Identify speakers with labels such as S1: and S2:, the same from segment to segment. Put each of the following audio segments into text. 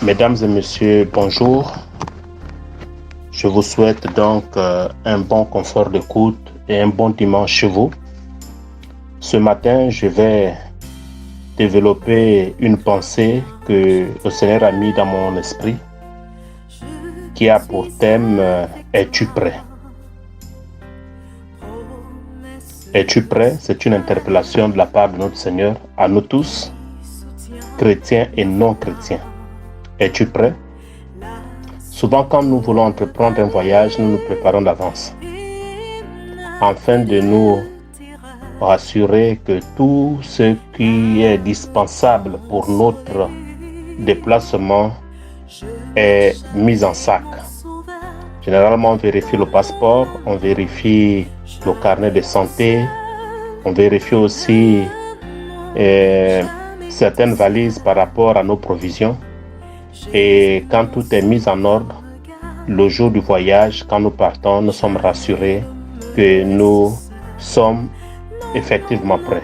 S1: Mesdames et messieurs, bonjour. Je vous souhaite donc un bon confort d'écoute et un bon dimanche chez vous. Ce matin, je vais développer une pensée que le Seigneur a mis dans mon esprit qui a pour thème Es-tu prêt? Es-tu prêt? C'est une interpellation de la part de notre Seigneur à nous tous, chrétiens et non chrétiens. Es-tu prêt? Souvent, quand nous voulons entreprendre un voyage, nous nous préparons d'avance, afin de nous rassurer que tout ce qui est dispensable pour notre déplacement est mis en sac. Généralement, on vérifie le passeport, on vérifie le carnet de santé, on vérifie aussi certaines valises par rapport à nos provisions. Et quand tout est mis en ordre, le jour du voyage, quand nous partons, nous sommes rassurés que nous sommes effectivement prêts.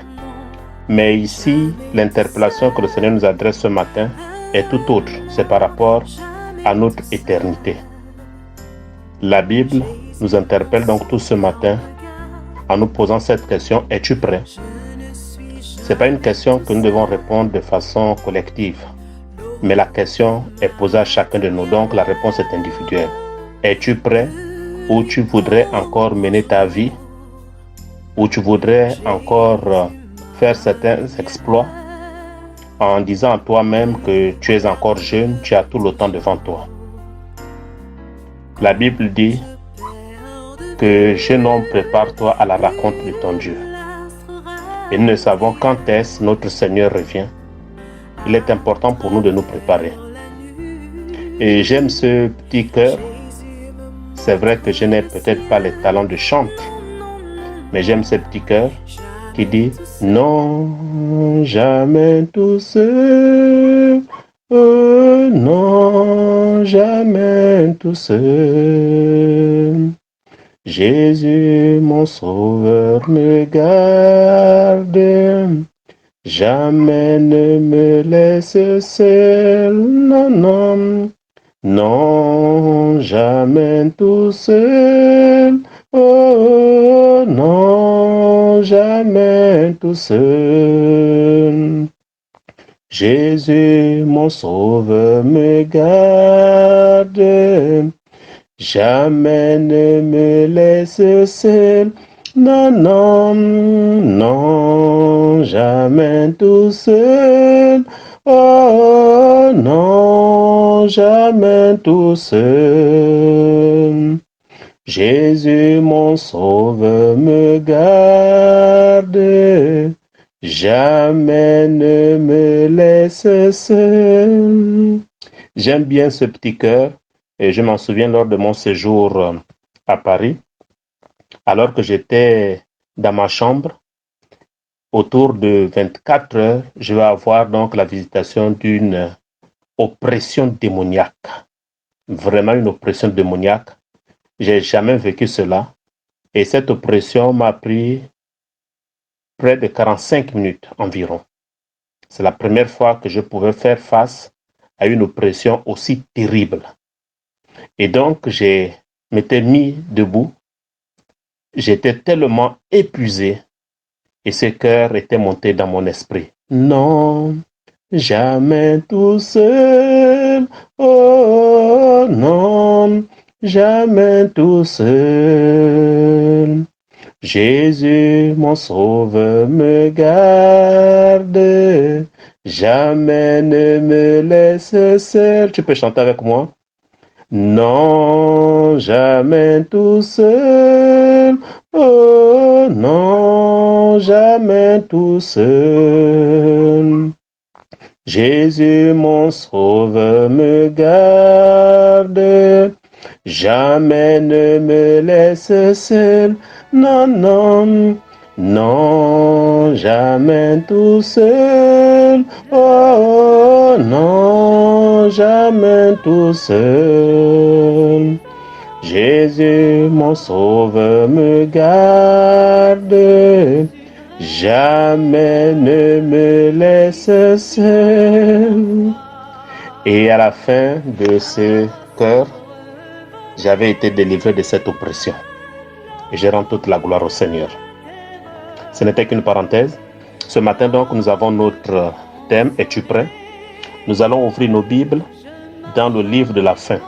S1: Mais ici, l'interpellation que le Seigneur nous adresse ce matin est tout autre. C'est par rapport à notre éternité. La Bible nous interpelle donc tout ce matin en nous posant cette question: es-tu prêt? Ce n'est pas une question que nous devons répondre de façon collective, mais la question est posée à chacun de nous, donc la réponse est individuelle. Es-tu prêt? Ou tu voudrais encore mener ta vie? Ou tu voudrais encore faire certains exploits en disant à toi-même que tu es encore jeune, tu as tout le temps devant toi? La Bible dit que jeune homme, prépare-toi à la rencontre de ton Dieu. Et nous ne savons quand est-ce notre Seigneur revient. Il est important pour nous de nous préparer. Et j'aime ce petit cœur. C'est vrai que je n'ai peut-être pas les talents de chanter, mais j'aime ce petit cœur qui dit: non, jamais tout seul, non, jamais tout seul. Jésus, mon sauveur, me garde, jamais ne me laisse seul, non, non, non, jamais tout seul, oh, non, jamais tout seul. Jésus, mon sauveur, me garde, jamais ne me laisse seul, non, non, non, jamais tout seul, oh, non, jamais tout seul. Jésus, mon sauveur, me garde, jamais ne me laisse seul. J'aime bien ce petit cœur et je m'en souviens lors de mon séjour à Paris, alors que j'étais dans ma chambre, autour de 24 heures, je vais avoir donc la visitation d'une oppression démoniaque. Vraiment une oppression démoniaque. J'ai jamais vécu cela. Et cette oppression m'a pris près de 45 minutes environ. C'est la première fois que je pouvais faire face à une oppression aussi terrible. Et donc, je m'étais mis debout. J'étais tellement épuisé et ce cœur était monté dans mon esprit. Non, jamais tout seul, oh non, jamais tout seul. Jésus, mon sauveur, me garde, jamais ne me laisse seul. Tu peux chanter avec moi? Non, jamais tout seul, oh non, jamais tout seul. Jésus, mon sauveur, me garde, jamais ne me laisse seul, non, non, non, jamais tout seul, oh non, jamais tout seul. Jésus, mon sauveur, me garde, jamais ne me laisse seul. Et à la fin de ce cœur, j'avais été délivré de cette oppression. Et je rends toute la gloire au Seigneur. Ce n'était qu'une parenthèse. Ce matin, donc, nous avons notre thème. Es-tu prêt? Nous allons ouvrir nos Bibles dans le livre de la fin.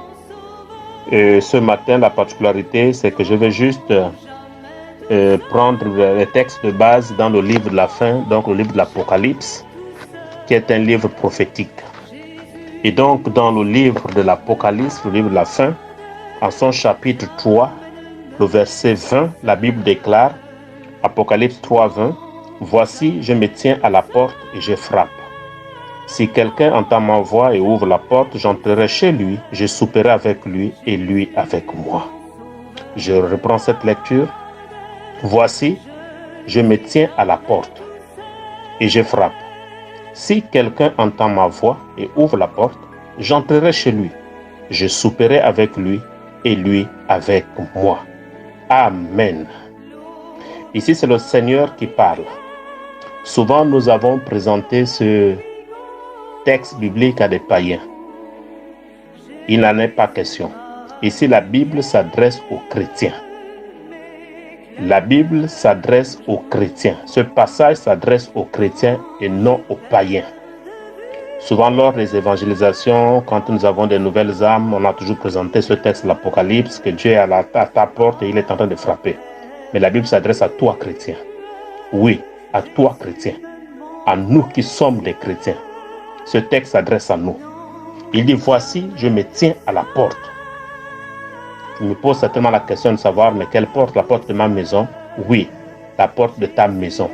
S1: Et ce matin, la particularité, c'est que je vais juste prendre les textes de base dans le livre de la fin, donc le livre de l'Apocalypse, qui est un livre prophétique. Et donc, dans le livre de l'Apocalypse, le livre de la fin, en son chapitre 3, le verset 20, la Bible déclare, Apocalypse 3, 20, « Voici, je me tiens à la porte et je frappe. Si quelqu'un entend ma voix et ouvre la porte, j'entrerai chez lui, je souperai avec lui et lui avec moi. » Je reprends cette lecture. « Voici, je me tiens à la porte et je frappe. Si quelqu'un entend ma voix et ouvre la porte, j'entrerai chez lui, je souperai avec lui et lui avec moi. » Amen. Ici, c'est le Seigneur qui parle. Souvent, nous avons présenté ce texte biblique à des païens. Il n'en est pas question. Ici, la Bible s'adresse aux chrétiens. La Bible s'adresse aux chrétiens. Ce passage s'adresse aux chrétiens et non aux païens. Souvent, lors des évangélisations, quand nous avons des nouvelles âmes, on a toujours présenté ce texte de l'Apocalypse, que Dieu est à ta porte et il est en train de frapper. Mais la Bible s'adresse à toi, chrétien. Oui, à toi, chrétien. À nous qui sommes des chrétiens. Ce texte s'adresse à nous. Il dit, voici, je me tiens à la porte. Je me pose certainement la question de savoir, mais quelle porte? La porte de ma maison? Oui, la porte de ta maison.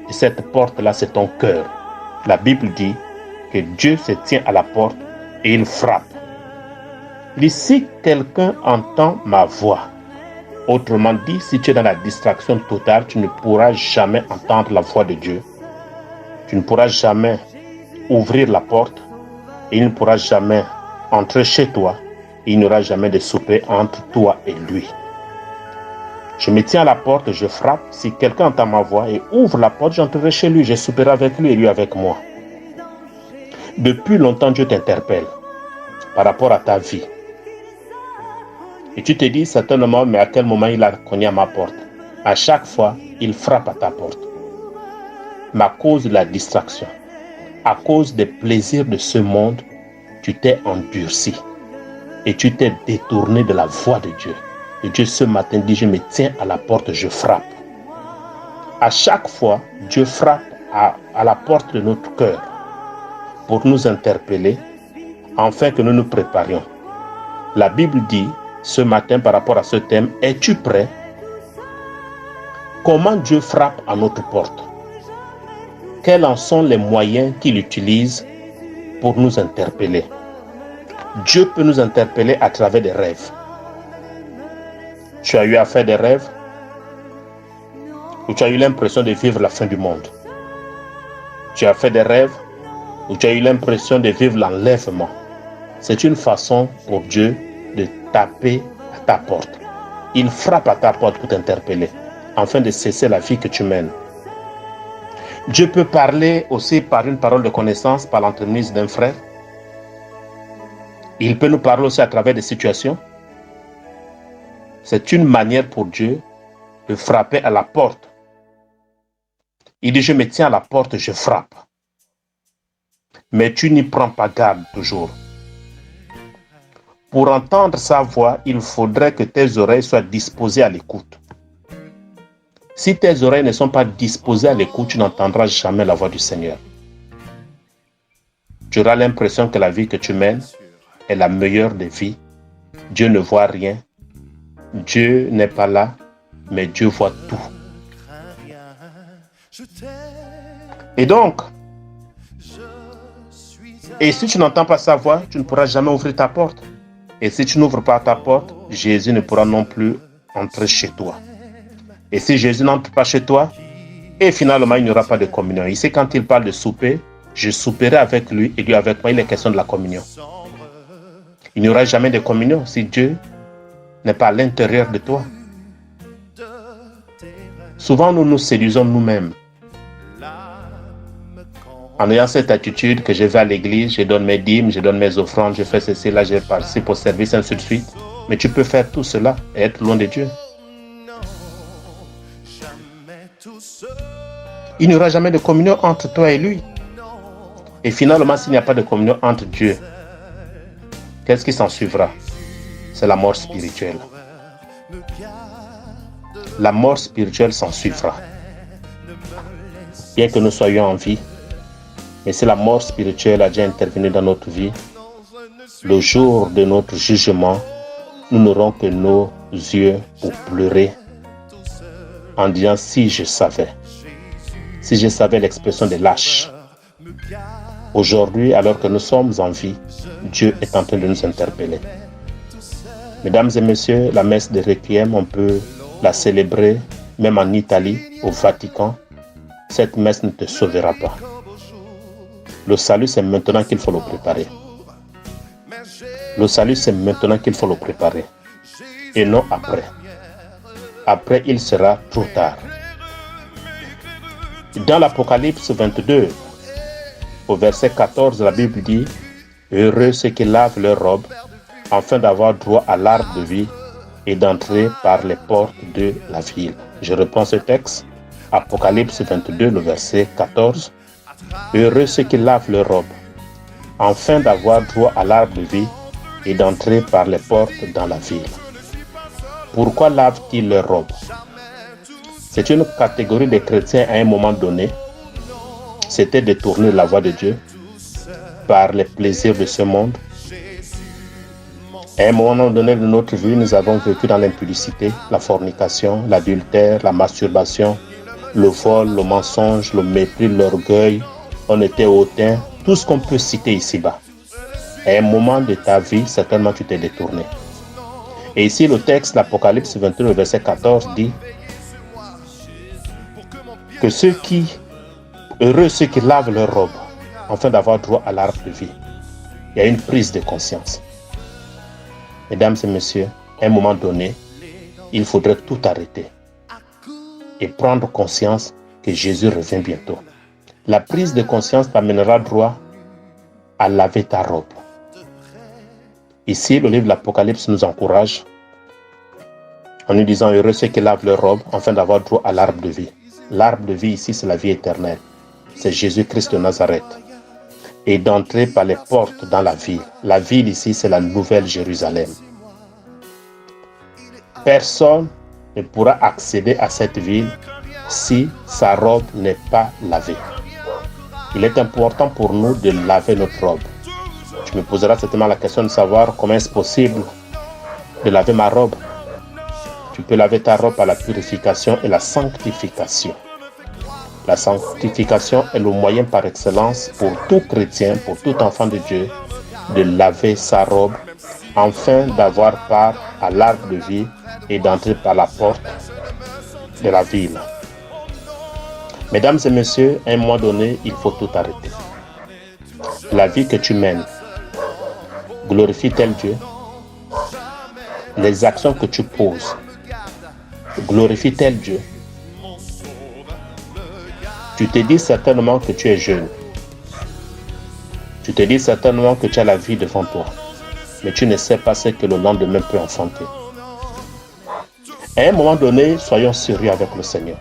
S1: Et cette porte-là, c'est ton cœur. La Bible dit que Dieu se tient à la porte et il frappe. Il dit, si quelqu'un entend ma voix, autrement dit, si tu es dans la distraction totale, tu ne pourras jamais entendre la voix de Dieu. Tu ne pourras jamais ouvrir la porte et il ne pourra jamais entrer chez toi. Il n'y aura jamais de souper entre toi et lui. Je me tiens à la porte, je frappe. Si quelqu'un entend ma voix et ouvre la porte, j'entrerai chez lui, je souperai avec lui et lui avec moi. Depuis longtemps, Dieu t'interpelle par rapport à ta vie. Et tu te dis certainement, mais à quel moment il a cogné à ma porte? À chaque fois, il frappe à ta porte. Mais à cause de la distraction, à cause des plaisirs de ce monde, tu t'es endurci. Et tu t'es détourné de la voie de Dieu. Et Dieu ce matin dit, je me tiens à la porte, je frappe. À chaque fois, Dieu frappe à la porte de notre cœur pour nous interpeller, afin que nous nous préparions. La Bible dit, ce matin par rapport à ce thème, es-tu prêt? Comment Dieu frappe à notre porte? Quels en sont les moyens qu'il utilise pour nous interpeller? Dieu peut nous interpeller à travers des rêves. Tu as eu à faire des rêves où tu as eu l'impression de vivre la fin du monde. Tu as fait des rêves où tu as eu l'impression de vivre l'enlèvement. C'est une façon pour Dieu de taper à ta porte. Il frappe à ta porte pour t'interpeller, afin de cesser la vie que tu mènes. Dieu peut parler aussi par une parole de connaissance, par l'entremise d'un frère. Il peut nous parler aussi à travers des situations. C'est une manière pour Dieu de frapper à la porte. Il dit, je me tiens à la porte, je frappe. Mais tu n'y prends pas garde toujours. Pour entendre sa voix, il faudrait que tes oreilles soient disposées à l'écoute. Si tes oreilles ne sont pas disposées à l'écoute, tu n'entendras jamais la voix du Seigneur. Tu auras l'impression que la vie que tu mènes est la meilleure des vies. Dieu ne voit rien. Dieu n'est pas là, mais Dieu voit tout. Et donc, si tu n'entends pas sa voix, tu ne pourras jamais ouvrir ta porte. Et si tu n'ouvres pas ta porte, Jésus ne pourra non plus entrer chez toi. Et si Jésus n'entre pas chez toi, et finalement il n'y aura pas de communion. Ici, quand il parle de souper, je souperai avec lui et lui avec moi. Il est question de la communion. Il n'y aura jamais de communion si Dieu n'est pas à l'intérieur de toi. Souvent, nous nous séduisons nous-mêmes. En ayant cette attitude que je vais à l'église, je donne mes dîmes, je donne mes offrandes, je fais ceci, là, je participe au service, ainsi de suite. Mais tu peux faire tout cela et être loin de Dieu. Il n'y aura jamais de communion entre toi et lui. Et finalement, s'il n'y a pas de communion entre Dieu, qu'est-ce qui s'en suivra? C'est la mort spirituelle. La mort spirituelle s'en suivra. Bien que nous soyons en vie, mais si la mort spirituelle a déjà intervenu dans notre vie, le jour de notre jugement, nous n'aurons que nos yeux pour pleurer en disant si je savais l'expression des lâches. Aujourd'hui, alors que nous sommes en vie, Dieu est en train de nous interpeller. Mesdames et messieurs, la messe de Requiem, on peut la célébrer même en Italie, au Vatican. Cette messe ne te sauvera pas. Le salut, c'est maintenant qu'il faut le préparer. Le salut, c'est maintenant qu'il faut le préparer. Et non après. Après, il sera trop tard. Dans l'Apocalypse 22, au verset 14, la Bible dit « Heureux ceux qui lavent leurs robes, afin d'avoir droit à l'arbre de vie et d'entrer par les portes de la ville. » Je reprends ce texte. Apocalypse 22, le verset 14. « Heureux ceux qui lavent leurs robes, afin d'avoir droit à l'arbre de vie et d'entrer par les portes dans la ville. » Pourquoi lavent-ils leurs robes? C'est une catégorie de chrétiens à un moment donné. C'était détourner la voie de Dieu par les plaisirs de ce monde. À un moment donné de notre vie, nous avons vécu dans l'impudicité, la fornication, l'adultère, la masturbation, le vol, le mensonge, le mépris, l'orgueil. On était hautain, tout ce qu'on peut citer ici-bas. À un moment de ta vie, certainement tu t'es détourné. Et ici, le texte d'Apocalypse 22, verset 14 dit que heureux ceux qui lavent leurs robes, afin d'avoir droit à l'arbre de vie. Il y a une prise de conscience. Mesdames et messieurs, à un moment donné, il faudrait tout arrêter et prendre conscience que Jésus revient bientôt. La prise de conscience t'amènera droit à laver ta robe. Ici, le livre de l'Apocalypse nous encourage en nous disant heureux ceux qui lavent leur robe afin d'avoir droit à l'arbre de vie. L'arbre de vie ici, c'est la vie éternelle. C'est Jésus-Christ de Nazareth. Et d'entrer par les portes dans la ville. La ville ici, c'est la nouvelle Jérusalem. Personne ne pourra accéder à cette ville si sa robe n'est pas lavée. Il est important pour nous de laver notre robe. Tu me poseras certainement la question de savoir comment est-ce possible de laver ma robe. Tu peux laver ta robe par la purification et la sanctification. La sanctification est le moyen par excellence pour tout chrétien, pour tout enfant de Dieu, de laver sa robe, afin d'avoir part à l'arbre de vie et d'entrer par la porte de la ville. Mesdames et messieurs, à un moment donné, il faut tout arrêter. La vie que tu mènes, glorifie-t-elle Dieu? Les actions que tu poses, glorifie-t-elle Dieu? Tu te dis certainement que tu es jeune. Tu te dis certainement que tu as la vie devant toi. Mais tu ne sais pas ce que le lendemain peut enfanter. À un moment donné, soyons sérieux avec le Seigneur.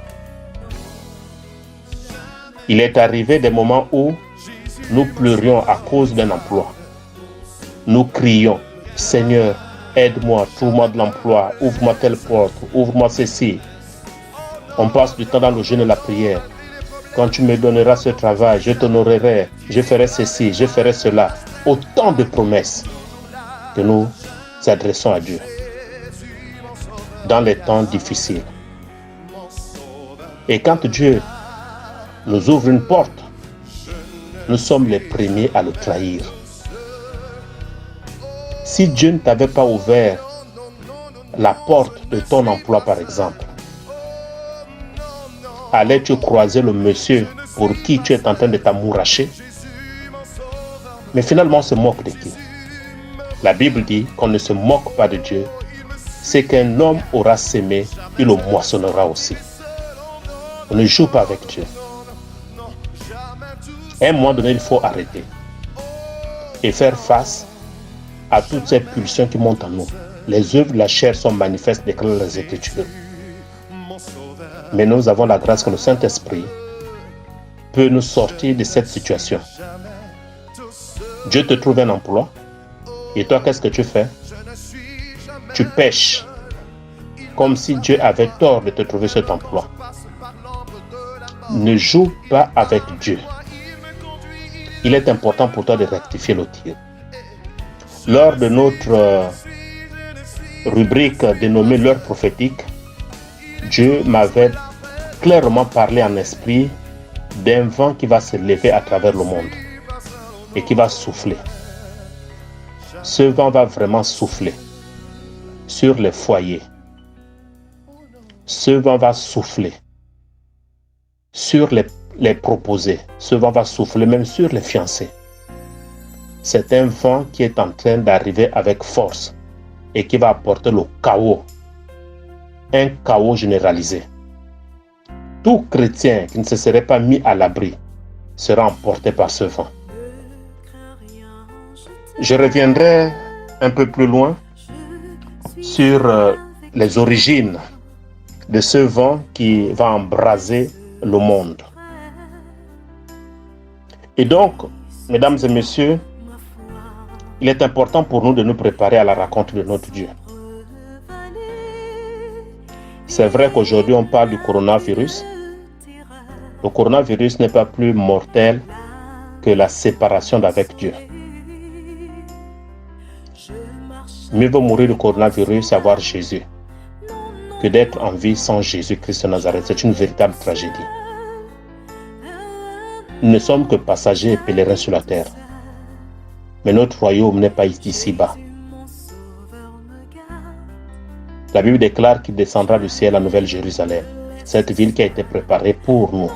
S1: Il est arrivé des moments où nous pleurions à cause d'un emploi. Nous crions, Seigneur, aide-moi, trouve-moi de l'emploi, ouvre-moi telle porte, ouvre-moi ceci. On passe du temps dans le jeûne et la prière. Quand tu me donneras ce travail, je t'honorerai, je ferai ceci, je ferai cela. Autant de promesses que nous adressons à Dieu dans les temps difficiles. Et quand Dieu nous ouvre une porte, nous sommes les premiers à le trahir. Si Dieu ne t'avait pas ouvert la porte de ton emploi, par exemple, allais-tu croiser le monsieur pour qui tu es en train de t'amouracher? Mais finalement, on se moque de qui? La Bible dit qu'on ne se moque pas de Dieu. C'est qu'un homme aura sémé, il le moissonnera aussi. On ne joue pas avec Dieu. À un moment donné, il faut arrêter et faire face à toutes ces pulsions qui montent en nous. Les œuvres de la chair sont manifestes, déclarent les Écritures. Mais nous avons la grâce que le Saint-Esprit peut nous sortir de cette situation. Dieu te trouve un emploi et toi, qu'est-ce que tu fais? Tu pêches comme si Dieu avait tort de te trouver cet emploi. Ne joue pas avec Dieu. Il est important pour toi de rectifier le tir. Lors de notre rubrique dénommée l'heure prophétique, Dieu m'avait clairement parlé en esprit d'un vent qui va se lever à travers le monde et qui va souffler. Ce vent va vraiment souffler sur les foyers. Ce vent va souffler sur les proposés. Ce vent va souffler même sur les fiancés. C'est un vent qui est en train d'arriver avec force et qui va apporter le chaos. Un chaos généralisé. Tout chrétien qui ne se serait pas mis à l'abri sera emporté par ce vent. Je reviendrai un peu plus loin sur les origines de ce vent qui va embraser le monde. Et donc, mesdames et messieurs, il est important pour nous de nous préparer à la rencontre de notre Dieu. C'est vrai qu'aujourd'hui on parle du coronavirus. Le coronavirus n'est pas plus mortel que la séparation d'avec Dieu. Mieux vaut mourir du coronavirus et avoir Jésus que d'être en vie sans Jésus-Christ de Nazareth. C'est une véritable tragédie. Nous ne sommes que passagers et pèlerins sur la terre. Mais notre royaume n'est pas ici-bas. La Bible déclare qu'il descendra du ciel à Nouvelle Jérusalem, cette ville qui a été préparée pour nous.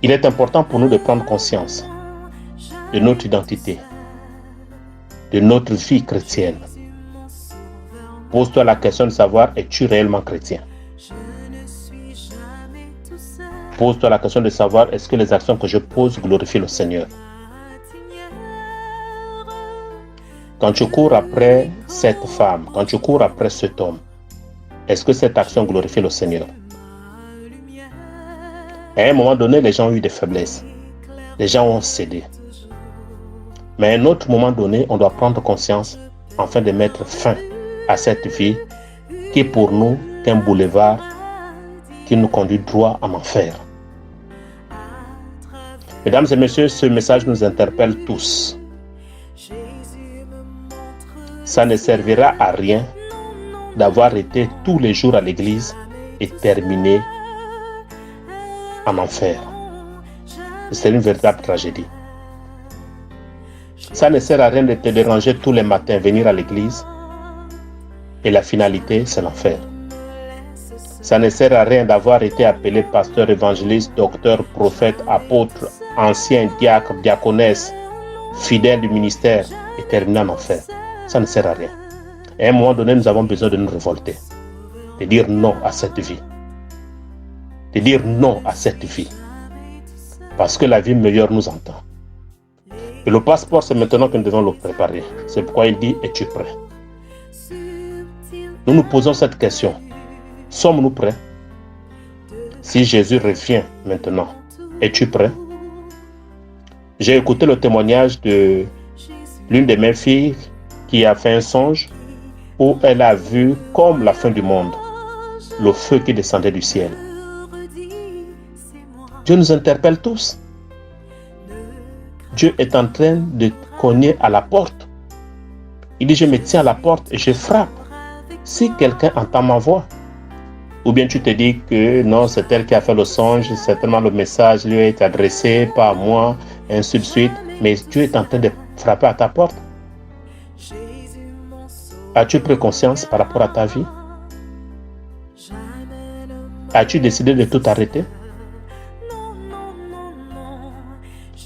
S1: Il est important pour nous de prendre conscience de notre identité, de notre vie chrétienne. Pose-toi la question de savoir, es-tu réellement chrétien? Pose-toi la question de savoir, est-ce que les actions que je pose glorifient le Seigneur? Quand tu cours après cette femme, quand tu cours après cet homme, est-ce que cette action glorifie le Seigneur? À un moment donné, les gens ont eu des faiblesses. Les gens ont cédé. Mais à un autre moment donné, on doit prendre conscience afin de mettre fin à cette vie qui est pour nous un boulevard qui nous conduit droit en enfer. Mesdames et messieurs, ce message nous interpelle tous. Ça ne servira à rien d'avoir été tous les jours à l'église et terminer en enfer. C'est une véritable tragédie. Ça ne sert à rien de te déranger tous les matins, venir à l'église et la finalité, c'est l'enfer. Ça ne sert à rien d'avoir été appelé pasteur, évangéliste, docteur, prophète, apôtre, ancien, diacre, diaconesse, fidèle du ministère et terminer en enfer. Ça ne sert à rien. À un moment donné, nous avons besoin de nous révolter, de dire non à cette vie. De dire non à cette vie. Parce que la vie meilleure nous entend. Et le passeport, c'est maintenant que nous devons le préparer. C'est pourquoi il dit, es-tu prêt? Nous nous posons cette question. Sommes-nous prêts? Si Jésus revient maintenant, es-tu prêt? J'ai écouté le témoignage de l'une de mes filles qui a fait un songe où elle a vu comme la fin du monde, le feu qui descendait du ciel. Dieu nous interpelle tous. Dieu est en train de cogner à la porte. Il dit, je me tiens à la porte et je frappe. Si quelqu'un entend ma voix, ou bien tu te dis que non, c'est elle qui a fait le songe, certainement le message lui a été adressé, pas à moi, et ainsi de suite. Mais Dieu est en train de frapper à ta porte. As-tu pris conscience par rapport à ta vie? As-tu décidé de tout arrêter?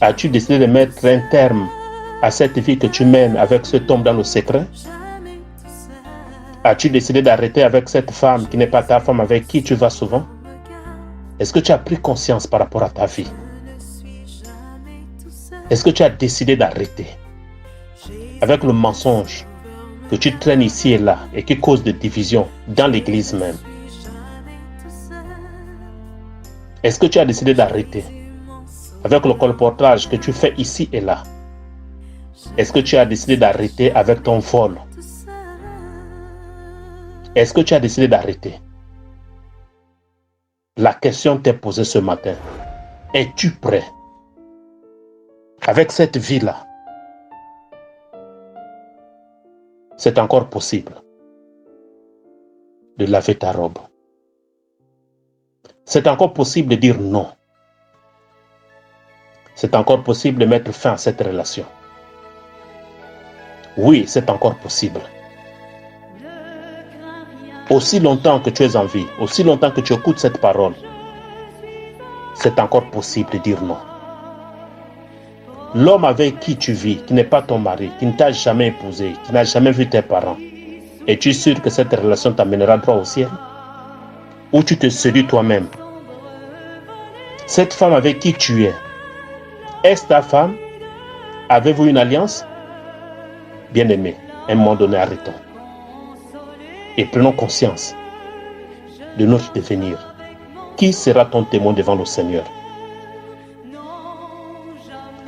S1: As-tu décidé de mettre un terme à cette vie que tu mènes avec cet homme dans le secret? As-tu décidé d'arrêter avec cette femme qui n'est pas ta femme avec qui tu vas souvent? Est-ce que tu as pris conscience par rapport à ta vie? Est-ce que tu as décidé d'arrêter avec le mensonge que tu traînes ici et là et qui cause des divisions dans l'église même? Est-ce que tu as décidé d'arrêter avec le colportage que tu fais ici et là? Est-ce que tu as décidé d'arrêter avec ton vol? Est-ce que tu as décidé d'arrêter? La question t'est posée ce matin. Es-tu prêt? Avec cette vie-là, c'est encore possible de laver ta robe. C'est encore possible de dire non. C'est encore possible de mettre fin à cette relation. Oui, c'est encore possible. Aussi longtemps que tu es en vie, aussi longtemps que tu écoutes cette parole, c'est encore possible de dire non. L'homme avec qui tu vis, qui n'est pas ton mari, qui ne t'a jamais épousé, qui n'a jamais vu tes parents, es-tu sûr que cette relation t'amènera droit au ciel? Ou tu te séduis toi-même? Cette femme avec qui tu es, est-ce ta femme? Avez-vous une alliance? Bien-aimé, à un moment donné, arrêtons. Et prenons conscience de notre devenir. Qui sera ton témoin devant le Seigneur?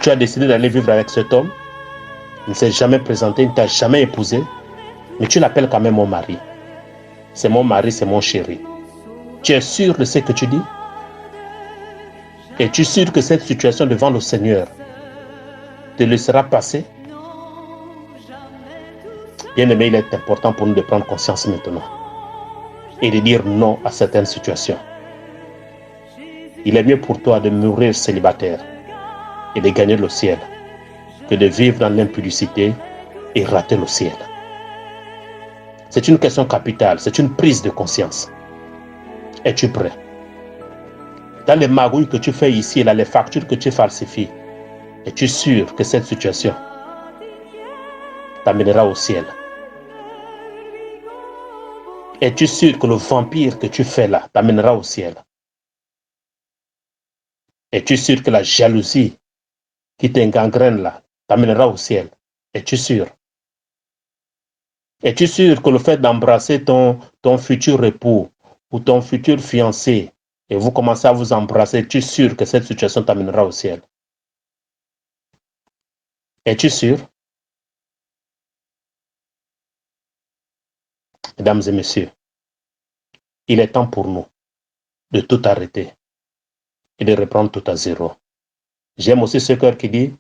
S1: Tu as décidé d'aller vivre avec cet homme. Il ne s'est jamais présenté, il ne t'a jamais épousé. Mais tu l'appelles quand même mon mari. C'est mon mari, c'est mon chéri. Tu es sûr de ce que tu dis? Es-tu sûr que cette situation devant le Seigneur te laissera passer? Bien-aimé, il est important pour nous de prendre conscience maintenant et de dire non à certaines situations. Il est mieux pour toi de mourir célibataire et de gagner le ciel que de vivre dans l'impudicité et rater le ciel. C'est une question capitale, c'est une prise de conscience. Es-tu prêt? Dans les magouilles que tu fais ici et là, les factures que tu falsifies, es-tu sûr que cette situation t'amènera au ciel? Es-tu sûr que le vampire que tu fais là t'amènera au ciel? Es-tu sûr que la jalousie qui t'engangrène là t'amènera au ciel? Es-tu sûr? Es-tu sûr que le fait d'embrasser ton futur époux ou ton futur fiancé et vous commencez à vous embrasser, es-tu sûr que cette situation t'amènera au ciel? Es-tu sûr? Mesdames et messieurs, il est temps pour nous de tout arrêter et de reprendre tout à zéro. J'aime aussi ce cœur qui dit: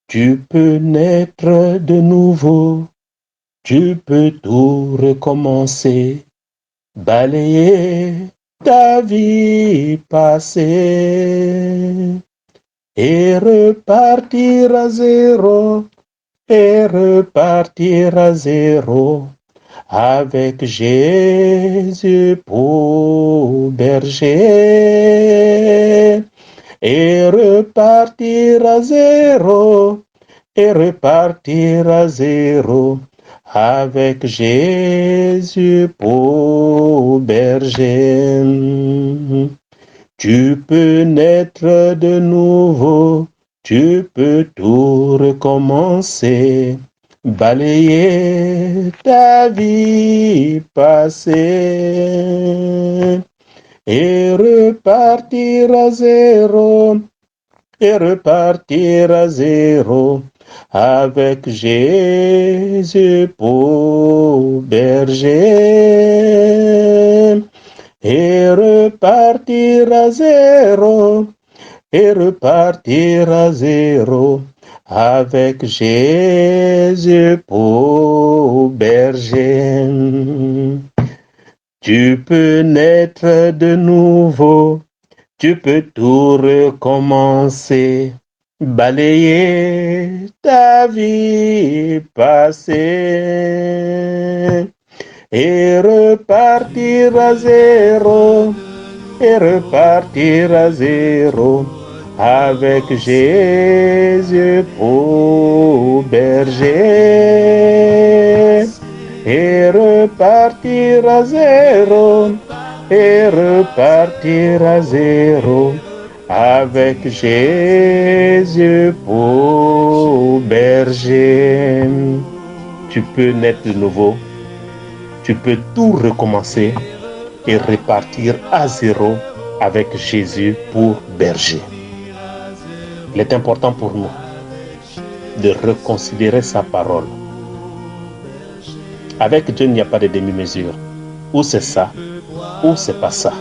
S1: tu peux naître de nouveau, tu peux tout recommencer, balayer ta vie passée et repartir à zéro, avec Jésus pour berger. Et repartir à zéro, avec Jésus pour berger. Tu peux naître de nouveau, tu peux tout recommencer, balayer ta vie passée et repartir à zéro, avec Jésus pour berger. Et repartir à zéro, avec Jésus pour berger. Tu peux naître de nouveau, tu peux tout recommencer, balayer ta vie passée et repartir à zéro, avec Jésus pour berger. Et repartir à zéro, et repartir à zéro avec Jésus pour berger. Tu peux naître de nouveau, tu peux tout recommencer et repartir à zéro avec Jésus pour berger. Il est important pour nous de reconsidérer sa parole. Avec Dieu, il n'y a pas de demi-mesure. Ou c'est ça, ou c'est pas ça.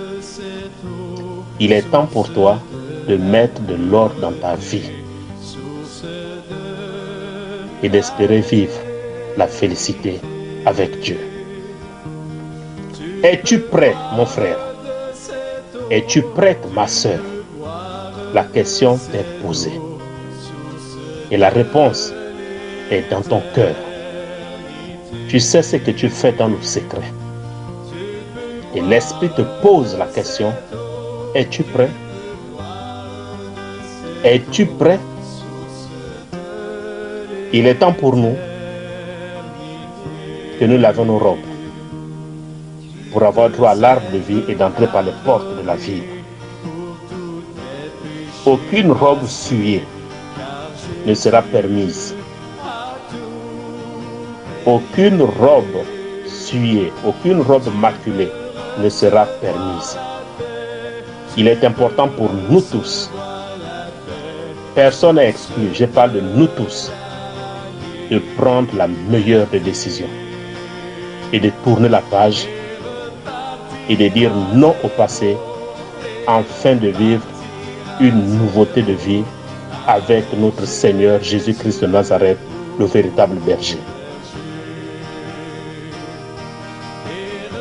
S1: Il est temps pour toi de mettre de l'ordre dans ta vie et d'espérer vivre la félicité avec Dieu. Es-tu prêt, mon frère? Es-tu prête, ma soeur? La question t'est posée. Et la réponse est dans ton cœur. Tu sais ce que tu fais dans le secret. Et l'Esprit te pose la question, es-tu prêt? Es-tu prêt? Il est temps pour nous que nous lavions nos robes pour avoir droit à l'arbre de vie et d'entrer par les portes de la ville. Aucune robe souillée ne sera permise. Aucune robe souillée, aucune robe maculée ne sera permise. Il est important pour nous tous, personne n'est exclu, je parle de nous tous, de prendre la meilleure des décisions et de tourner la page et de dire non au passé afin de vivre une nouveauté de vie avec notre Seigneur Jésus-Christ de Nazareth, le véritable berger.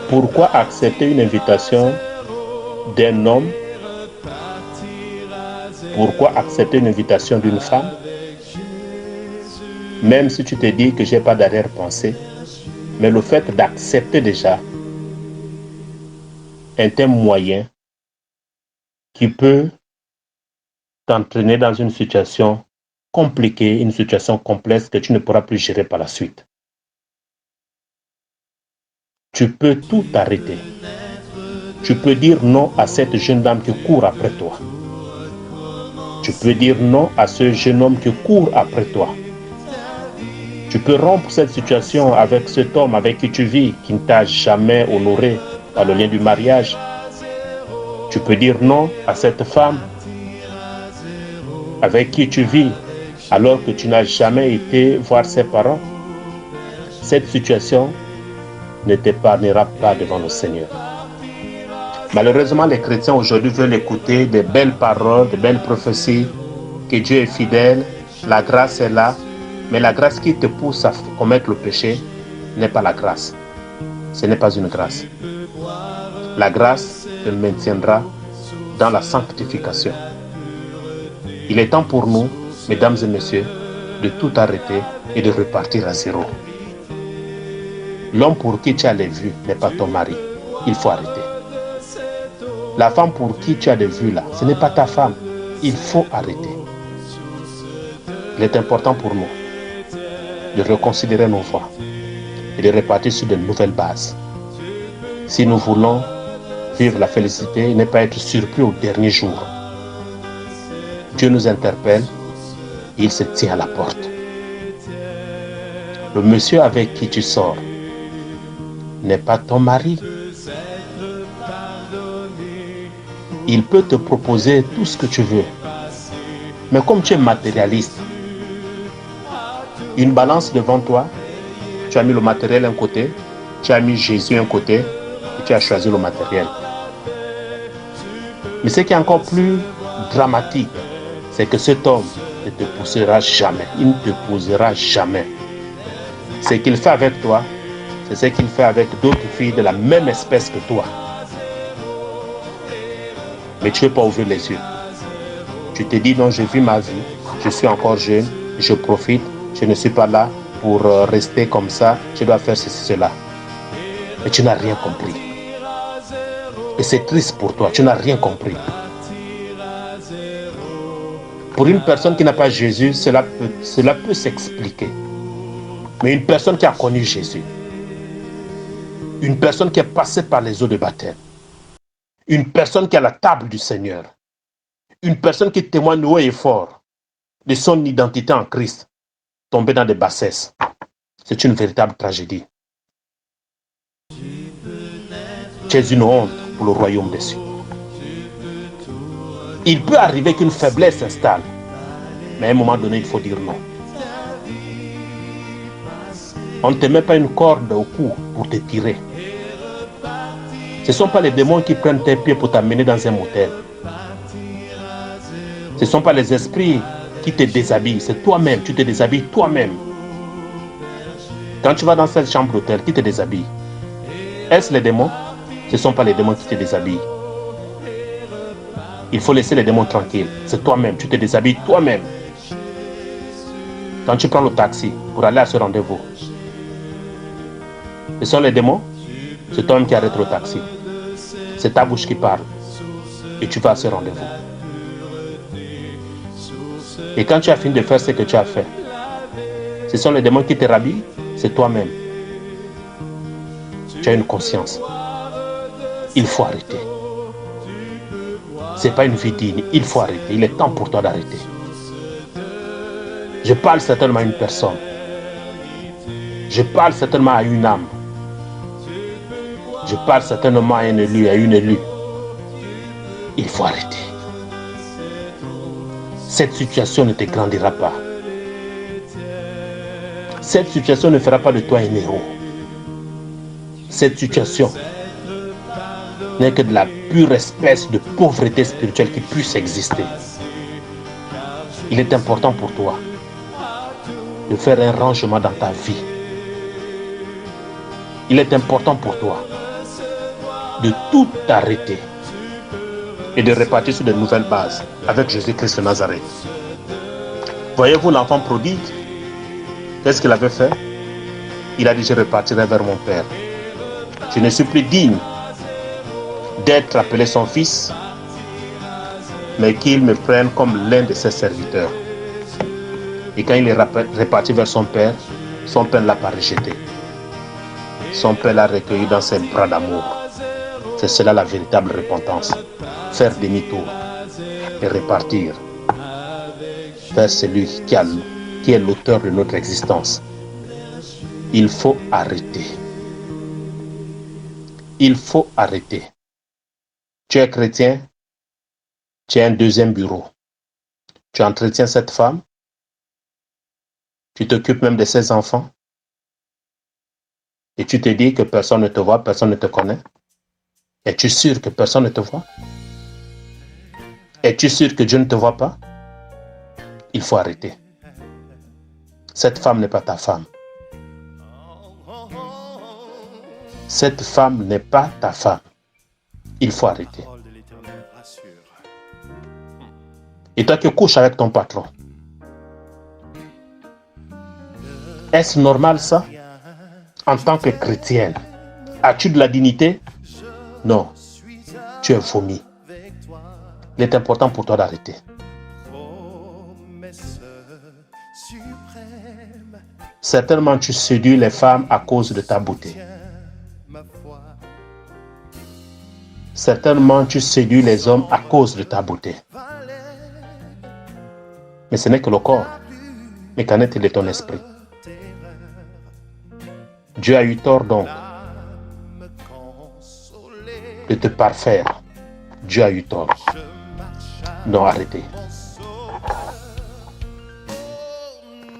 S1: Pourquoi accepter une invitation d'un homme? Pourquoi accepter une invitation d'une femme? Même si tu te dis que je n'ai pas d'arrière-pensée, mais le fait d'accepter déjà est un moyen qui peut t'entraîner dans une situation compliquée, une situation complexe que tu ne pourras plus gérer par la suite. Tu peux tout arrêter. Tu peux dire non à cette jeune dame qui court après toi. Tu peux dire non à ce jeune homme qui court après toi. Tu peux rompre cette situation avec cet homme avec qui tu vis, qui ne t'a jamais honoré par le lien du mariage. Tu peux dire non à cette femme avec qui tu vis alors que tu n'as jamais été voir ses parents. Cette situation ne t'épargnera pas devant le Seigneur. Malheureusement, les chrétiens aujourd'hui veulent écouter des belles paroles, de belles prophéties, que Dieu est fidèle, la grâce est là, mais la grâce qui te pousse à commettre le péché n'est pas la grâce. Ce n'est pas une grâce. La grâce te maintiendra dans la sanctification. Il est temps pour nous, mesdames et messieurs, de tout arrêter et de repartir à zéro. L'homme pour qui tu as les vues n'est pas ton mari. Il faut arrêter. La femme pour qui tu as des vues là, ce n'est pas ta femme. Il faut arrêter. Il est important pour nous de reconsidérer nos voies et de repartir sur de nouvelles bases. Si nous voulons vivre la félicité et ne pas être surpris au dernier jour, Dieu nous interpelle, il se tient à la porte. Le monsieur avec qui tu sors n'est pas ton mari. Il peut te proposer tout ce que tu veux. Mais comme tu es matérialiste, une balance devant toi, tu as mis le matériel d'un côté, tu as mis Jésus d'un côté, et tu as choisi le matériel. Mais ce qui est encore plus dramatique, c'est que cet homme ne te poussera jamais. Il ne te posera jamais. Ce qu'il fait avec toi, c'est ce qu'il fait avec d'autres filles de la même espèce que toi. Mais tu ne veux pas ouvrir les yeux. Tu te dis non, je vis ma vie, je suis encore jeune, je profite, je ne suis pas là pour rester comme ça, je dois faire ceci, cela. Mais tu n'as rien compris. Et c'est triste pour toi, tu n'as rien compris. Pour une personne qui n'a pas Jésus, cela peut s'expliquer. Mais une personne qui a connu Jésus, une personne qui est passée par les eaux de baptême, Une personne qui est à la table du Seigneur. Une personne qui témoigne haut et fort de son identité en Christ, tomber dans des bassesses. C'est une véritable tragédie. Tu es une honte pour le royaume des cieux. Il peut arriver qu'une faiblesse s'installe, mais à un moment donné, il faut dire non. On ne te met pas une corde au cou pour te tirer. Ce ne sont pas les démons qui prennent tes pieds pour t'amener dans un motel. Ce ne sont pas les esprits qui te déshabillent. C'est toi-même, tu te déshabilles toi-même. Quand tu vas dans cette chambre d'hôtel, qui te déshabille? Est-ce les démons? Ce ne sont pas les démons qui te déshabillent. Il faut laisser les démons tranquilles. C'est toi-même, tu te déshabilles toi-même. Quand tu prends le taxi pour aller à ce rendez-vous, ce sont les démons? C'est toi-même qui arrête le taxi. C'est ta bouche qui parle. Et tu vas à ce rendez-vous. Et quand tu as fini de faire ce que tu as fait, ce sont les démons qui te rhabillent? C'est toi-même. Tu as une conscience. Il faut arrêter. Ce n'est pas une vie digne. Il faut arrêter. Il est temps pour toi d'arrêter. Je parle certainement à une personne. Je parle certainement à une âme. Je parle certainement à un élu, à une élue. Il faut arrêter. Cette situation ne te grandira pas. Cette situation ne fera pas de toi un héros. Cette situation n'est que de la pure espèce de pauvreté spirituelle qui puisse exister. Il est important pour toi de faire un rangement dans ta vie. Il est important pour toi de tout arrêter et de repartir sur de nouvelles bases avec Jésus-Christ de Nazareth. Voyez-vous l'enfant prodigue? Qu'est-ce qu'il avait fait? Il a dit: je repartirai vers mon Père. Je ne suis plus digne d'être appelé son fils, mais qu'il me prenne comme l'un de ses serviteurs. Et quand il est reparti vers son Père ne l'a pas rejeté. Son Père l'a recueilli dans ses bras d'amour. C'est cela la véritable repentance. Faire demi-tour et repartir vers celui qui est l'auteur de notre existence. Il faut arrêter. Il faut arrêter. Tu es chrétien, tu as un deuxième bureau. Tu entretiens cette femme, tu t'occupes même de ses enfants, et tu te dis que personne ne te voit, personne ne te connaît. Es-tu sûr que personne ne te voit? Es-tu sûr que Dieu ne te voit pas? Il faut arrêter. Cette femme n'est pas ta femme. Cette femme n'est pas ta femme. Il faut arrêter. Et toi qui couches avec ton patron, est-ce normal ça? En tant que chrétienne, as-tu de la dignité? Non, tu es vomi. Il est important pour toi d'arrêter. Certainement, tu séduis les femmes à cause de ta beauté. Certainement, tu séduis les hommes à cause de ta beauté. Mais ce n'est que le corps. Mais qu'en est-il de ton esprit? Dieu a eu tort donc de te parfaire. Dieu a eu tort. Non, arrêtez.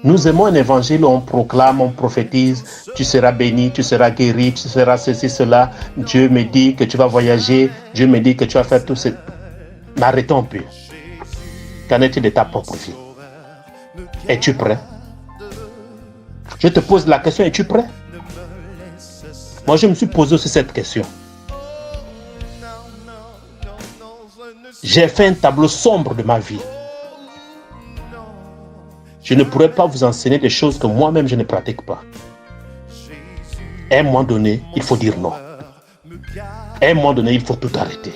S1: Nous aimons un évangile où on proclame, on prophétise, tu seras béni, tu seras guéri, tu seras ceci, cela. Dieu me dit que tu vas voyager, Dieu me dit que tu vas faire tout ce... Mais arrêtons un peu. Qu'en est-il de ta propre vie? Es-tu prêt? Je te pose la question, es-tu prêt? Moi, je me suis posé aussi cette question. J'ai fait un tableau sombre de ma vie. Je ne pourrais pas vous enseigner des choses que moi-même je ne pratique pas. À un moment donné, il faut dire non. À un moment donné, il faut tout arrêter.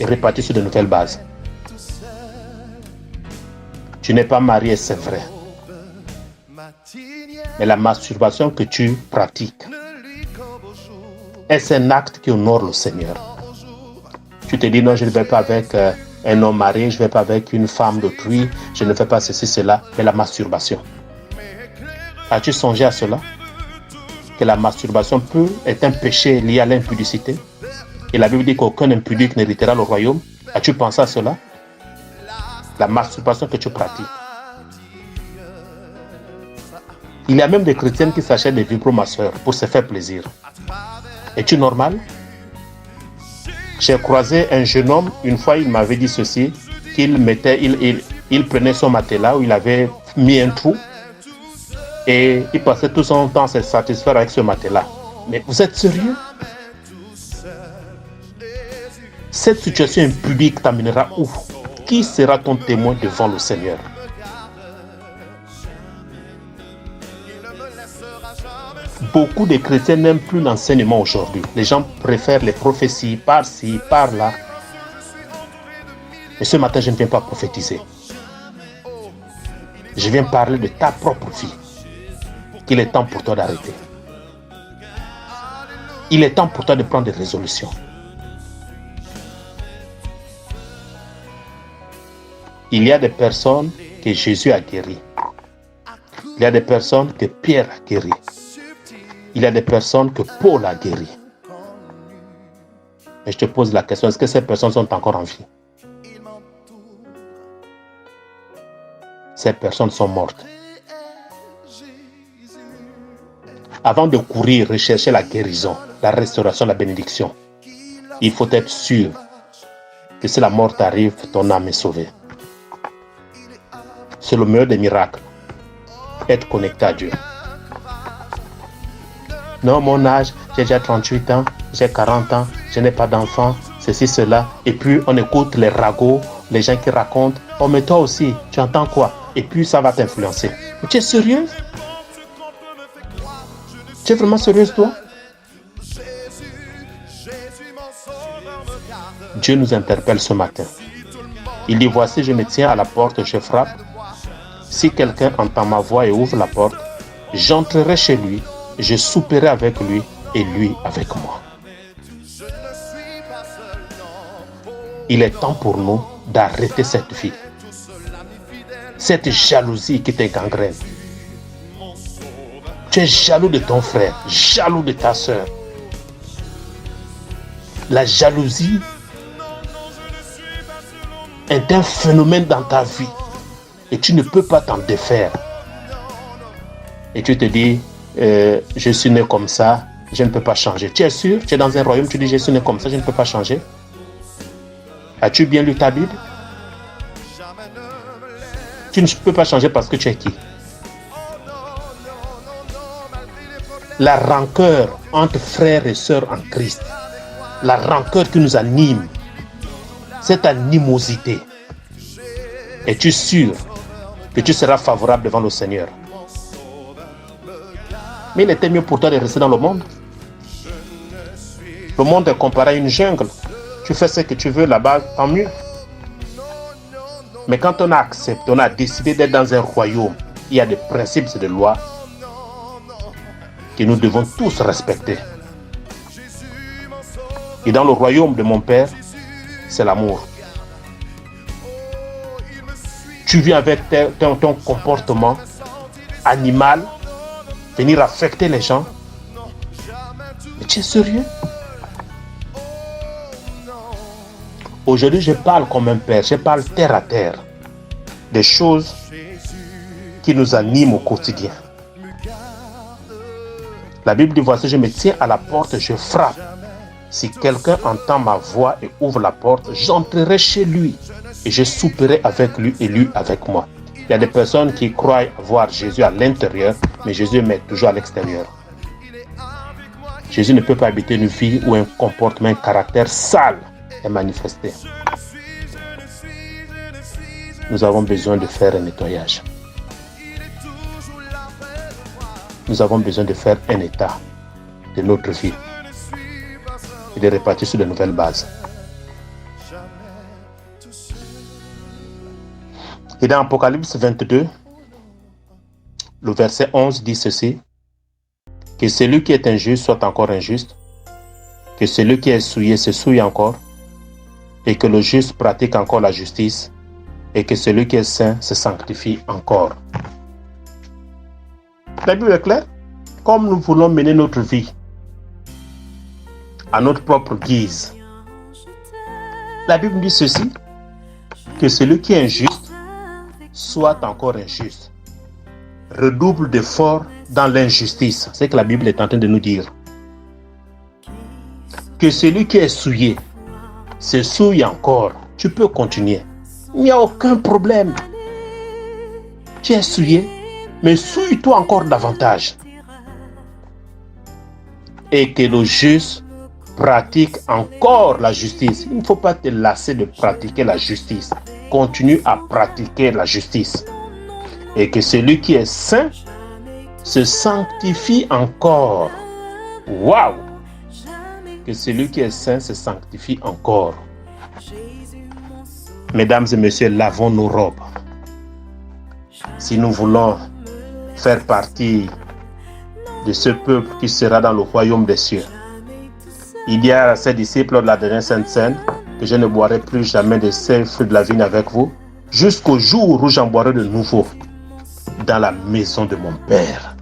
S1: Et repartir sur de nouvelles bases. Tu n'es pas marié, c'est vrai. Mais la masturbation que tu pratiques, est-ce un acte qui honore le Seigneur? Tu te dis non, je ne vais pas avec un homme marié, je ne vais pas avec une femme d'autrui, je ne fais pas ceci, cela, mais la masturbation. As-tu songé à cela? Que la masturbation est un péché lié à l'impudicité? Et la Bible dit qu'aucun impudique n'héritera le royaume. As-tu pensé à cela? La masturbation que tu pratiques. Il y a même des chrétiennes qui s'achètent des vibromasseurs pour se faire plaisir. Es-tu normal? J'ai croisé un jeune homme, une fois il m'avait dit ceci, qu'il prenait son matelas où il avait mis un trou et il passait tout son temps à se satisfaire avec ce matelas. Mais vous êtes sérieux? Cette situation impudique t'amènera où? Qui sera ton témoin devant le Seigneur? Beaucoup de chrétiens n'aiment plus l'enseignement aujourd'hui. Les gens préfèrent les prophéties par-ci, par-là. Mais ce matin, je ne viens pas prophétiser. Je viens parler de ta propre vie. Qu'il est temps pour toi d'arrêter. Il est temps pour toi de prendre des résolutions. Il y a des personnes que Jésus a guéries. Il y a des personnes que Pierre a guéries. Il y a des personnes que Paul a guéries. Et je te pose la question, est-ce que ces personnes sont encore en vie? Ces personnes sont mortes. Avant de courir, rechercher la guérison, la restauration, la bénédiction, il faut être sûr que si la mort arrive, ton âme est sauvée. C'est le meilleur des miracles. Être connecté à Dieu. Non, mon âge, j'ai déjà 38 ans, j'ai 40 ans, je n'ai pas d'enfant, ceci, cela. Et puis, on écoute les ragots, les gens qui racontent. Oh, mais toi aussi, tu entends quoi? Et puis, ça va t'influencer. Mais tu es sérieuse? Tu es vraiment sérieuse, toi? Dieu nous interpelle ce matin. Il dit, voici, je me tiens à la porte, je frappe. Si quelqu'un entend ma voix et ouvre la porte, j'entrerai chez lui, je souperai avec lui et lui avec moi. Il est temps pour nous d'arrêter cette vie. Cette jalousie qui te gangrène. Tu es jaloux de ton frère, jaloux de ta soeur. La jalousie est un phénomène dans ta vie et tu ne peux pas t'en défaire. Et tu te dis, je suis né comme ça, je ne peux pas changer. Tu es sûr? Tu es dans un royaume, tu dis, je suis né comme ça, je ne peux pas changer. As-tu bien lu ta Bible? Tu ne peux pas changer parce que tu es qui? La rancœur entre frères et sœurs en Christ, la rancœur qui nous anime, cette animosité, es-tu sûr que tu seras favorable devant le Seigneur? Mais il était mieux pour toi de rester dans le monde. Le monde est comparé à une jungle. Tu fais ce que tu veux là-bas, tant mieux. Mais quand on a accepté, on a décidé d'être dans un royaume, il y a des principes et des lois que nous devons tous respecter. Et dans le royaume de mon Père, c'est l'amour. Tu viens avec ton comportement animal, venir affecter les gens. Mais tu es sérieux? Aujourd'hui, je parle comme un père, je parle terre à terre. Des choses qui nous animent au quotidien. La Bible dit, voici, je me tiens à la porte, je frappe. Si quelqu'un entend ma voix et ouvre la porte, j'entrerai chez lui et je souperai avec lui et lui avec moi. Il y a des personnes qui croient voir Jésus à l'intérieur, mais Jésus est toujours à l'extérieur. Jésus ne peut pas habiter une vie où un comportement, un caractère sale est manifesté. Nous avons besoin de faire un nettoyage. Nous avons besoin de faire un état de notre vie et de repartir sur de nouvelles bases. Et dans Apocalypse 22, le verset 11 dit ceci: que celui qui est injuste soit encore injuste, que celui qui est souillé se souille encore, et que le juste pratique encore la justice, et que celui qui est saint se sanctifie encore. La Bible est claire. Comme nous voulons mener notre vie à notre propre guise, la Bible dit ceci, que celui qui est injuste soit encore injuste. Redouble d'efforts dans l'injustice. C'est ce que la Bible est en train de nous dire. Que celui qui est souillé se souille encore. Tu peux continuer. Il n'y a aucun problème. Tu es souillé, mais souille-toi encore davantage. Et que le juste pratique encore la justice. Il ne faut pas te lasser de pratiquer la justice. Continue à pratiquer la justice. Et que celui qui est saint se sanctifie encore. Waouh! Que celui qui est saint se sanctifie encore. Mesdames et messieurs, lavons nos robes. Si nous voulons faire partie de ce peuple qui sera dans le royaume des cieux. Il y a ces disciples de la dernière Sainte Seine que je ne boirai plus jamais de ces fruits de la vigne avec vous, jusqu'au jour où j'en boirai de nouveau dans la maison de mon Père.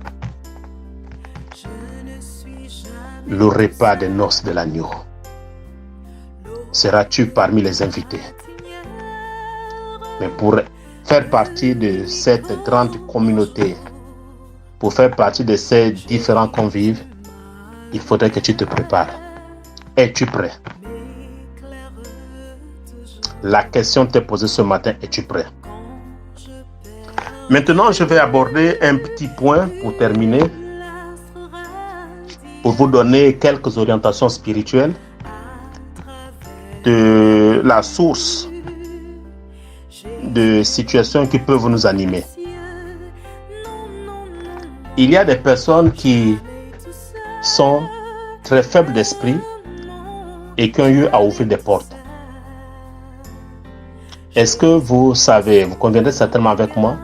S1: Le repas des noces de l'agneau. Seras-tu parmi les invités? Mais pour faire partie de cette grande communauté, pour faire partie de ces différents convives, il faudrait que tu te prépares. Es-tu prêt? La question t'est posée ce matin, es-tu prêt? Maintenant, je vais aborder un petit point pour terminer, pour vous donner quelques orientations spirituelles de la source de situations qui peuvent nous animer. Il y a des personnes qui sont très faibles d'esprit et qui ont eu à ouvrir des portes. Est-ce que vous savez, vous conviendrez certainement avec moi,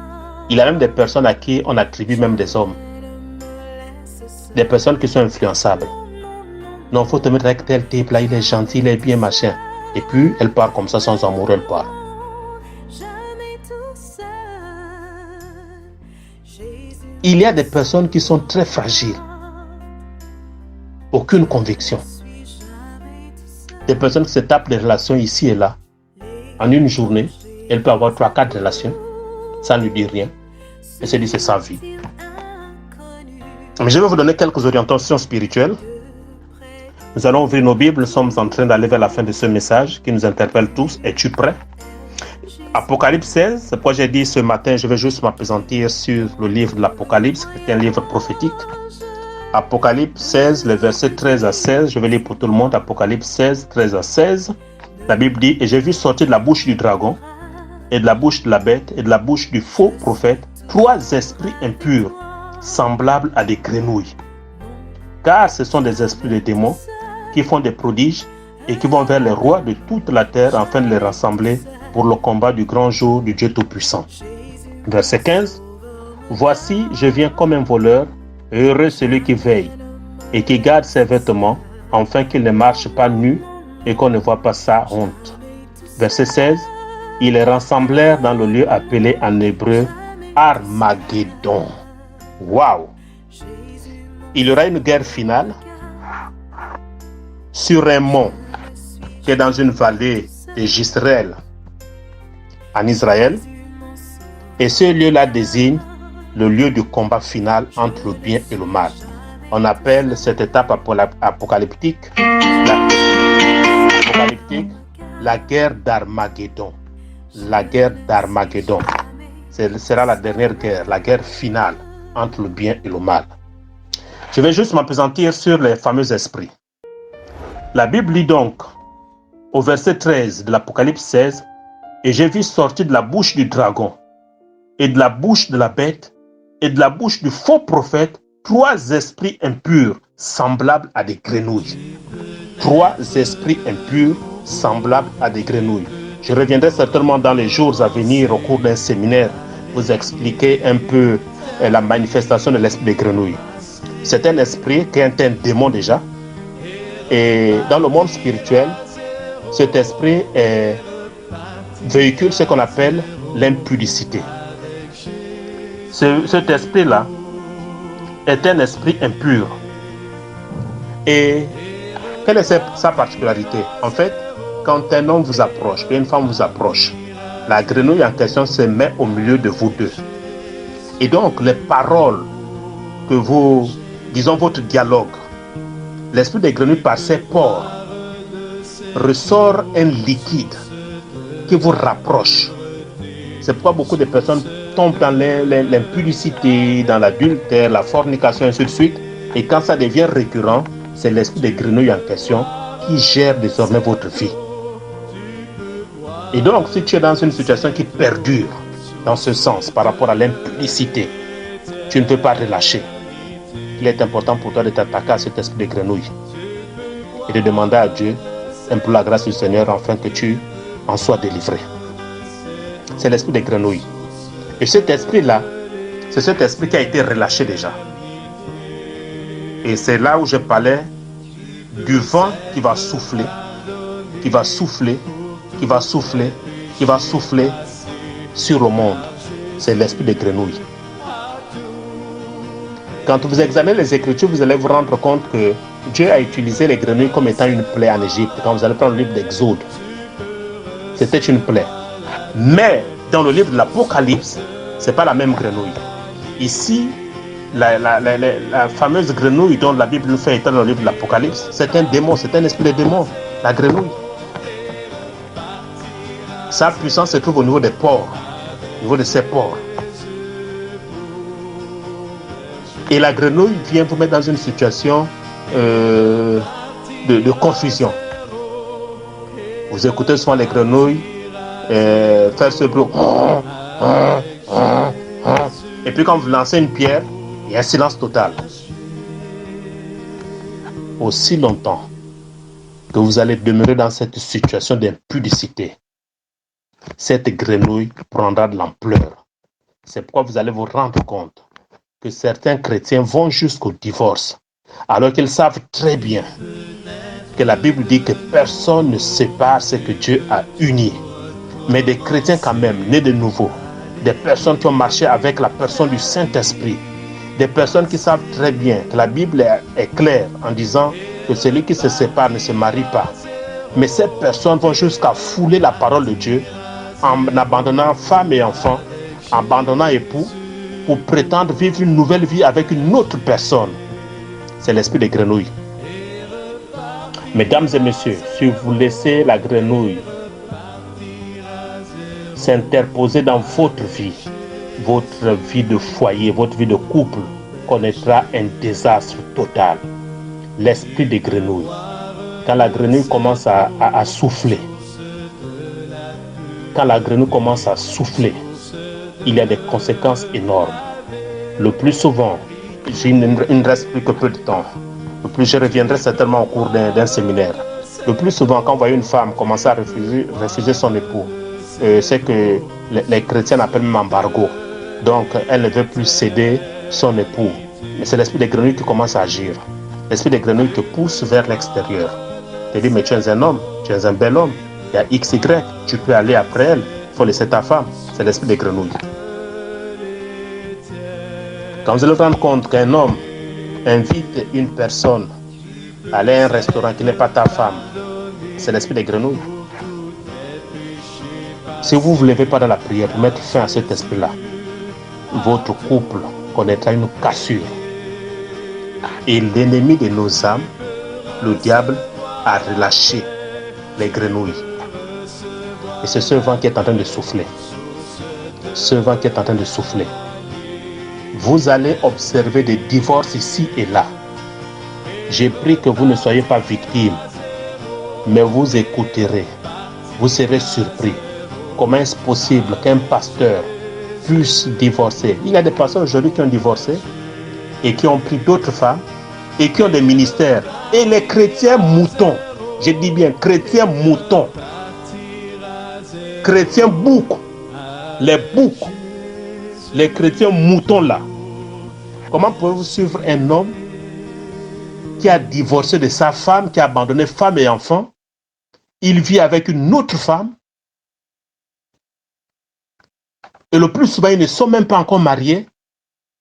S1: il y a même des personnes à qui on attribue même des hommes. Des personnes qui sont influençables. Non, il faut te mettre avec tel type là, il est gentil, il est bien machin. Et puis, elle part comme ça sans amour, elle part. Il y a des personnes qui sont très fragiles. Aucune conviction. Des personnes qui se tapent des relations ici et là. En une journée, elle peut avoir 3-4 relations. Ça ne lui dit rien. Et se dit c'est sa vie. Mais je vais vous donner quelques orientations spirituelles. Nous allons ouvrir nos Bibles. Nous sommes en train d'aller vers la fin de ce message qui nous interpelle tous. Es-tu prêt? Apocalypse 16, c'est pourquoi j'ai dit ce matin, je vais juste m'appesantir sur le livre de l'Apocalypse, qui est un livre prophétique. Apocalypse 16, les versets 13 à 16, je vais lire pour tout le monde. Apocalypse 16, 13 à 16. La Bible dit, et j'ai vu sortir de la bouche du dragon, et de la bouche de la bête, et de la bouche du faux prophète, 3 esprits impurs, semblables à des grenouilles. Car ce sont des esprits de démons qui font des prodiges et qui vont vers les rois de toute la terre afin de les rassembler pour le combat du grand jour du Dieu Tout-Puissant. Verset 15. Voici, je viens comme un voleur, et heureux celui qui veille et qui garde ses vêtements, afin qu'il ne marche pas nu et qu'on ne voit pas sa honte. Verset 16. Ils les rassemblèrent dans le lieu appelé en hébreu Armageddon. Waouh! Il y aura une guerre finale sur un mont qui est dans une vallée de Jezreel en Israël. Et ce lieu-là désigne le lieu du combat final entre le bien et le mal. On appelle cette étape apocalyptique la guerre d'Armageddon. La guerre d'Armageddon. Ce sera la dernière guerre, la guerre finale entre le bien et le mal. Je vais juste m'appesantir sur les fameux esprits. La Bible lit donc au verset 13 de l'Apocalypse 16, et j'ai vu sortir de la bouche du dragon, et de la bouche de la bête, et de la bouche du faux prophète, 3 esprits impurs, semblables à des grenouilles. 3 esprits impurs, semblables à des grenouilles. Je reviendrai certainement dans les jours à venir au cours d'un séminaire, vous expliquer un peu la manifestation de l'esprit des grenouilles. C'est un esprit qui est un démon déjà. Et dans le monde spirituel, cet esprit véhicule ce qu'on appelle l'impudicité. Cet esprit-là est un esprit impur. Et quelle est sa particularité? En fait, quand un homme vous approche, une femme vous approche, la grenouille en question se met au milieu de vous deux. Et donc, les paroles que vous, disons votre dialogue, l'esprit des grenouilles par ses pores ressort un liquide qui vous rapproche. C'est pourquoi beaucoup de personnes tombent dans l'impudicité, dans l'adultère, la fornication, ainsi de suite. Et quand ça devient récurrent, c'est l'esprit des grenouilles en question qui gère désormais votre vie. Et donc, si tu es dans une situation qui perdure dans ce sens par rapport à l'impudicité, tu ne peux pas relâcher. Il est important pour toi de t'attaquer à cet esprit de grenouille et de demander à Dieu, pour la grâce du Seigneur, afin que tu en sois délivré. C'est l'esprit des grenouilles. Et cet esprit-là, c'est cet esprit qui a été relâché déjà. Et c'est là où je parlais du vent qui va souffler, qui va souffler, qui va souffler, qui va souffler sur le monde. C'est l'esprit des grenouilles. Quand vous examinez les Écritures, vous allez vous rendre compte que Dieu a utilisé les grenouilles comme étant une plaie en Égypte. Quand vous allez prendre le livre d'Exode, c'était une plaie. Mais dans le livre de l'Apocalypse, ce n'est pas la même grenouille. Ici, la fameuse grenouille dont la Bible nous fait état dans le livre de l'Apocalypse, c'est un démon, c'est un esprit de démon, la grenouille. Sa puissance se trouve au niveau des pores, au niveau de ses pores. Et la grenouille vient vous mettre dans une situation de confusion. Vous écoutez souvent les grenouilles faire ce bruit. Et puis quand vous lancez une pierre, il y a un silence total. Aussi longtemps que vous allez demeurer dans cette situation d'impudicité, cette grenouille prendra de l'ampleur. C'est pourquoi vous allez vous rendre compte que certains chrétiens vont jusqu'au divorce, alors qu'ils savent très bien que la Bible dit que personne ne sépare ce que Dieu a uni. Mais des chrétiens quand même, nés de nouveau, des personnes qui ont marché avec la personne du Saint-Esprit, des personnes qui savent très bien que la Bible est claire en disant que celui qui se sépare ne se marie pas. Mais ces personnes vont jusqu'à fouler la parole de Dieu en abandonnant femme et enfants, en abandonnant époux, pour prétendre vivre une nouvelle vie avec une autre personne. C'est l'esprit des grenouilles. Mesdames et messieurs, si vous laissez la grenouille s'interposer dans votre vie de foyer, votre vie de couple connaîtra un désastre total. L'esprit des grenouilles. Quand la grenouille commence à souffler, quand la grenouille commence à souffler, il y a des conséquences énormes. Le plus souvent, il ne reste plus que peu de temps. Le plus, je reviendrai certainement au cours d'un séminaire. Le plus souvent, quand on voit une femme commencer à refuser son époux, c'est que les chrétiens appellent même embargo. Donc, elle ne veut plus céder son époux. Mais c'est l'esprit des grenouilles qui commence à agir. L'esprit des grenouilles te pousse vers l'extérieur. Tu te dis, mais tu es un homme, tu es un bel homme. Il y a XY, tu peux aller après elle. Il faut laisser ta femme. C'est l'esprit des grenouilles. Quand vous allez vous rendre compte qu'un homme invite une personne à aller à un restaurant qui n'est pas ta femme, c'est l'esprit des grenouilles. Si vous ne vous levez pas dans la prière pour mettre fin à cet esprit-là, votre couple connaîtra une cassure. Et l'ennemi de nos âmes, le diable, a relâché les grenouilles. Et c'est ce vent qui est en train de souffler. Ce vent qui est en train de souffler. Vous allez observer des divorces ici et là. J'ai pris que vous ne soyez pas victime, mais vous écouterez. Vous serez surpris. Comment est-ce possible qu'un pasteur puisse divorcer? Il y a des pasteurs aujourd'hui qui ont divorcé et qui ont pris d'autres femmes et qui ont des ministères. Et les chrétiens moutons, je dis bien chrétiens moutons, chrétiens boucs, les chrétiens moutons là. Comment pouvez-vous suivre un homme qui a divorcé de sa femme, qui a abandonné femme et enfant, il vit avec une autre femme, et le plus souvent, ils ne sont même pas encore mariés.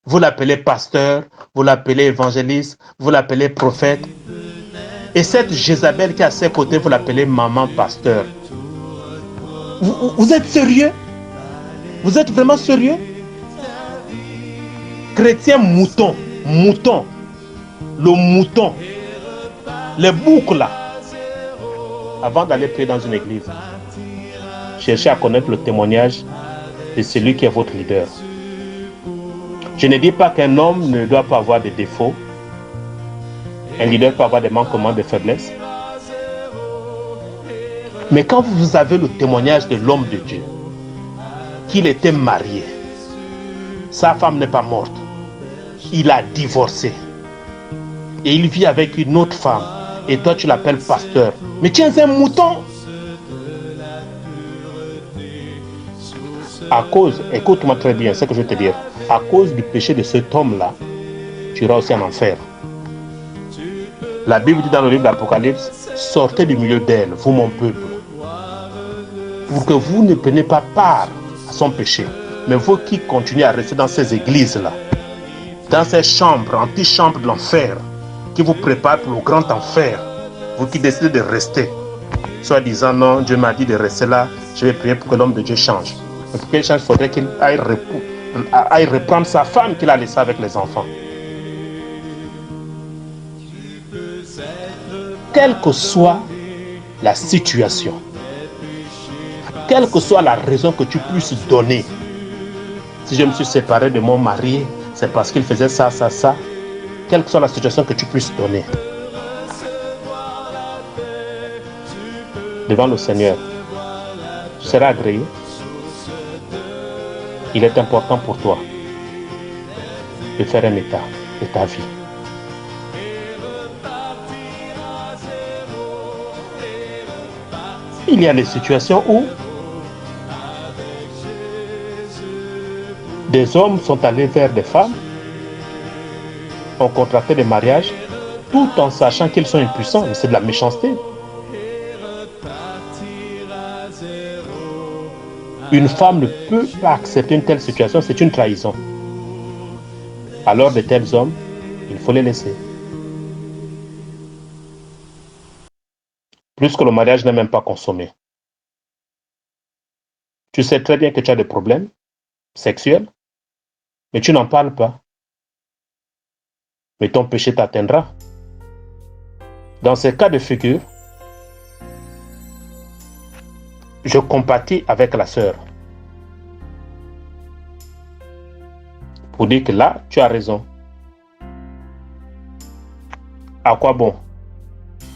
S1: Vous l'appelez pasteur, vous l'appelez évangéliste, vous l'appelez prophète. Et cette Jézabel qui est à ses côtés, vous l'appelez maman pasteur. Vous êtes sérieux? Vous êtes vraiment sérieux? Chrétien mouton, le mouton, les boucles là. Avant d'aller prier dans une église, cherchez à connaître le témoignage de celui qui est votre leader. Je ne dis pas qu'un homme ne doit pas avoir des défauts. Un leader peut avoir des manquements, des faiblesses. Mais quand vous avez le témoignage de l'homme de Dieu, qu'il était marié, sa femme n'est pas morte, il a divorcé et il vit avec une autre femme, et toi tu l'appelles pasteur, mais tu es un mouton. À cause, écoute-moi très bien ce que je vais te dire, à cause du péché de cet homme-là, tu iras aussi en enfer. La Bible dit dans le livre d'Apocalypse, sortez du milieu d'elle, vous mon peuple, pour que vous ne preniez pas part à son péché. Mais vous qui continuez à rester dans ces églises-là, dans ces chambres, antichambres de l'enfer, qui vous préparent pour le grand enfer, vous qui décidez de rester, soit disant non, Dieu m'a dit de rester là, je vais prier pour que l'homme de Dieu change. Mais pour qu'il change, il faudrait qu'il aille reprendre sa femme qu'il a laissée avec les enfants. Quelle que soit la situation, quelle que soit la raison que tu puisses donner, si je me suis séparé de mon mari, c'est parce qu'il faisait ça, ça, ça, quelle que soit la situation que tu puisses donner, devant le Seigneur, tu seras agréé. Il est important pour toi de faire un état de ta vie. Il y a des situations où des hommes sont allés vers des femmes, ont contracté des mariages, tout en sachant qu'ils sont impuissants. C'est de la méchanceté. Une femme ne peut pas accepter une telle situation, c'est une trahison. Alors de tels hommes, il faut les laisser. Plus que le mariage n'est même pas consommé. Tu sais très bien que tu as des problèmes sexuels, mais tu n'en parles pas. Mais ton péché t'atteindra. Dans ces cas de figure, je compatis avec la sœur pour dire que là, tu as raison. À quoi bon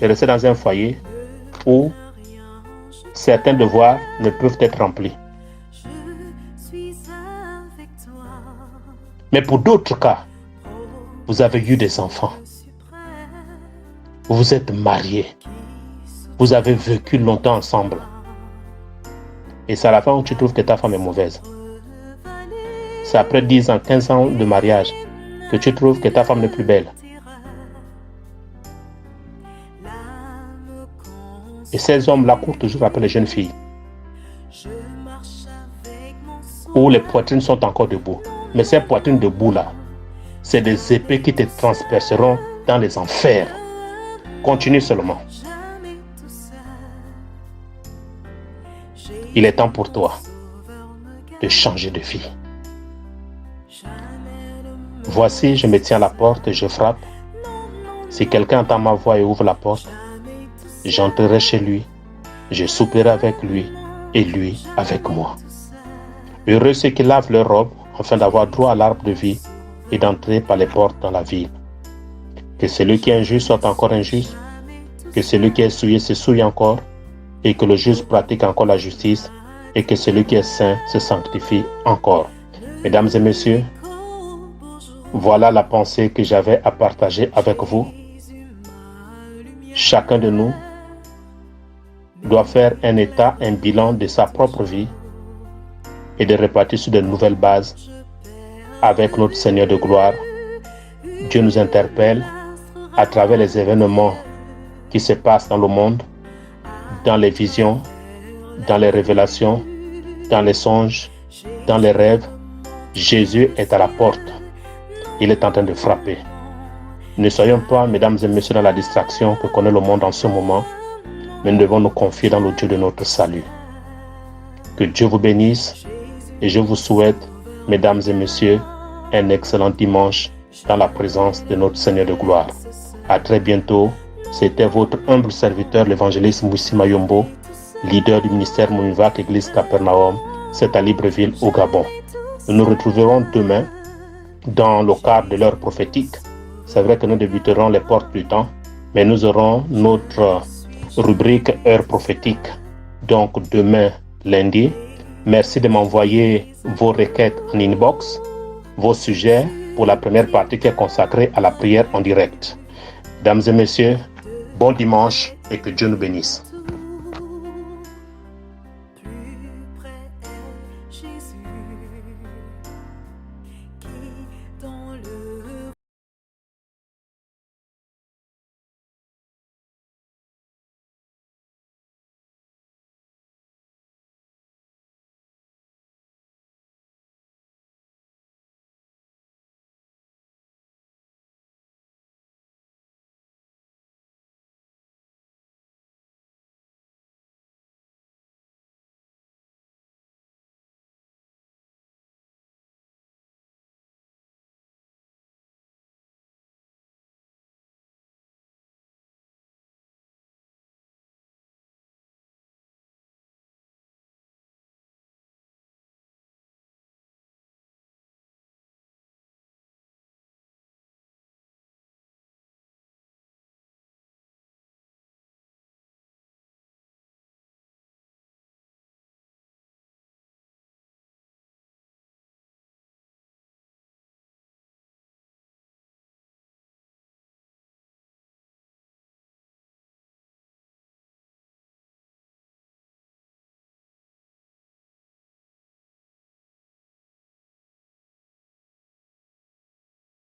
S1: de rester dans un foyer où certains devoirs ne peuvent être remplis? Mais pour d'autres cas, vous avez eu des enfants, vous vous êtes mariés, vous avez vécu longtemps ensemble. Et c'est à la fin où tu trouves que ta femme est mauvaise. C'est après 10 ans, 15 ans de mariage que tu trouves que ta femme n'est plus belle. Et ces hommes-là courent toujours après les jeunes filles, où les poitrines sont encore debout. Mais ces poitrines debout-là, c'est des épées qui te transperceront dans les enfers. Continue seulement. Il est temps pour toi de changer de vie. Voici, je me tiens à la porte et je frappe. Si quelqu'un entend ma voix et ouvre la porte, j'entrerai chez lui, je souperai avec lui et lui avec moi. Heureux ceux qui lavent leurs robes afin d'avoir droit à l'arbre de vie et d'entrer par les portes dans la ville. Que celui qui est injuste soit encore injuste, que celui qui est souillé se souille encore, et que le juste pratique encore la justice, et que celui qui est saint se sanctifie encore. Mesdames et messieurs, voilà la pensée que j'avais à partager avec vous. Chacun de nous doit faire un état, un bilan de sa propre vie et de repartir sur de nouvelles bases avec notre Seigneur de gloire. Dieu nous interpelle à travers les événements qui se passent dans le monde. dans les visions, dans les révélations, dans les songes, dans les rêves. Jésus est à la porte. Il est en train de frapper. Ne soyons pas, mesdames et messieurs, dans la distraction que connaît le monde en ce moment, mais nous devons nous confier dans le Dieu de notre salut. Que Dieu vous bénisse et je vous souhaite, mesdames et messieurs, un excellent dimanche dans la présence de notre Seigneur de gloire. À très bientôt. C'était votre humble serviteur, l'évangéliste Moussi Mayombo, leader du ministère Mounivac Église Capernaum, c'est à Libreville au Gabon. Nous nous retrouverons demain dans le cadre de l'heure prophétique. C'est vrai que nous débuterons les portes du temps, mais nous aurons notre rubrique heure prophétique. Donc demain, lundi, merci de m'envoyer vos requêtes en inbox, vos sujets pour la première partie qui est consacrée à la prière en direct. Mesdames et messieurs, bon dimanche et que Dieu nous bénisse. Plus près, Jésus.